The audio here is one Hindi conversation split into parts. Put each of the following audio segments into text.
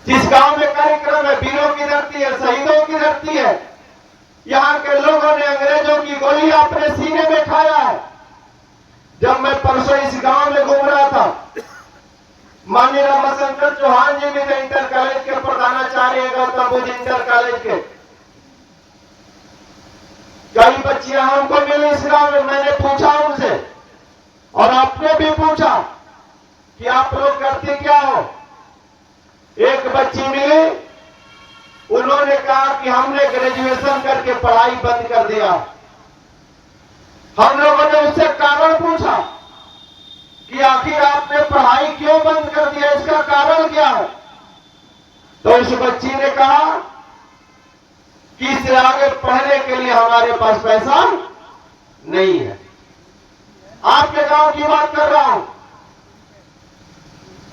जिस गांव में कार्यक्रम है, वीरों की धरती है, शहीदों की धरती है। यहाँ के लोगों ने अंग्रेजों की गोली अपने सीने में खाया है। जब मैं परसों इस गांव में घूम रहा था, माननीय रमाशंकर चौहान जी भी थे, इंटर कॉलेज के प्रधानाचार्य गौतम बुद्ध इंटर कॉलेज के। कई बच्चियां हमको मिली इस गांव में। मैंने पूछा उनसे और आपने भी पूछा कि आप लोग करते क्या हो। एक बच्ची मिली, उन्होंने कहा कि हमने ग्रेजुएशन करके पढ़ाई बंद कर दिया। हम लोगों ने उससे कारण पूछा कि आखिर आपने पढ़ाई क्यों बंद कर दिया, इसका कारण क्या है। तो उस बच्ची ने कहा कि इससे आगे पढ़ने के लिए हमारे पास पैसा नहीं है। आपके गांव की बात कर रहा हूं।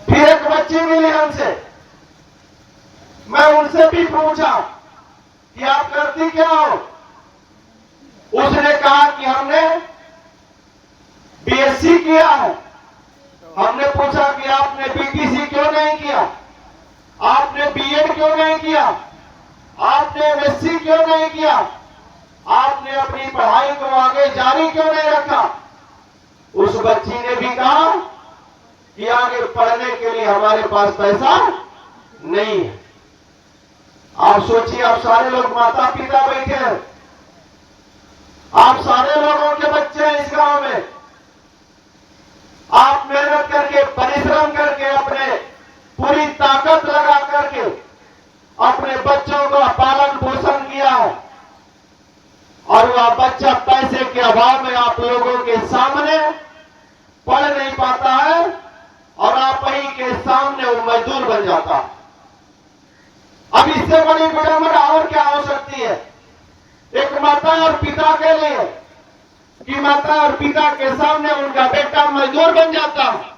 फिर एक बच्ची मिली हमसे, मैं उनसे भी पूछा कि आप करती क्या हो। उसने कहा कि हमने बीएससी किया है। हमने पूछा कि आपने बीटीसी क्यों नहीं किया, आपने बीएड क्यों नहीं किया, आपने एमएससी क्यों नहीं किया, आपने अपनी पढ़ाई को आगे जारी क्यों नहीं रखा। उस बच्ची ने भी कहा कि आगे पढ़ने के लिए हमारे पास पैसा नहीं है। आप सोचिए, आप सारे लोग माता पिता बैठे हैं, आप सारे लोगों के बच्चे हैं इस गांव में। आप मेहनत करके, परिश्रम करके, अपने पूरी ताकत लगा करके अपने बच्चों का पालन पोषण किया है, और वह बच्चा पैसे के अभाव में आप लोगों के सामने पढ़ नहीं पाता है, और आप ही के सामने वो मजदूर बन जाता है। अब इससे बड़ी विडंबना और क्या हो सकती है एक माता और पिता के लिए, कि माता और पिता के सामने उनका बेटा मजदूर बन जाता है।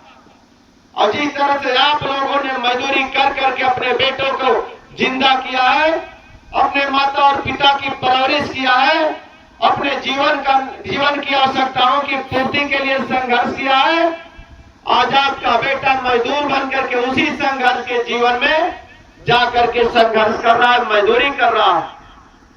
और जिस तरह से आप लोगों ने मजदूरी कर करके अपने बेटों को जिंदा किया है, अपने माता और पिता की परवरिश किया है, अपने जीवन की आवश्यकताओं की पूर्ति के लिए संघर्ष किया है, आज आपका बेटा मजदूर बन करके उसी संघर्ष के जीवन में जाकर के संघर्ष कर रहा है, मजदूरी कर रहा है।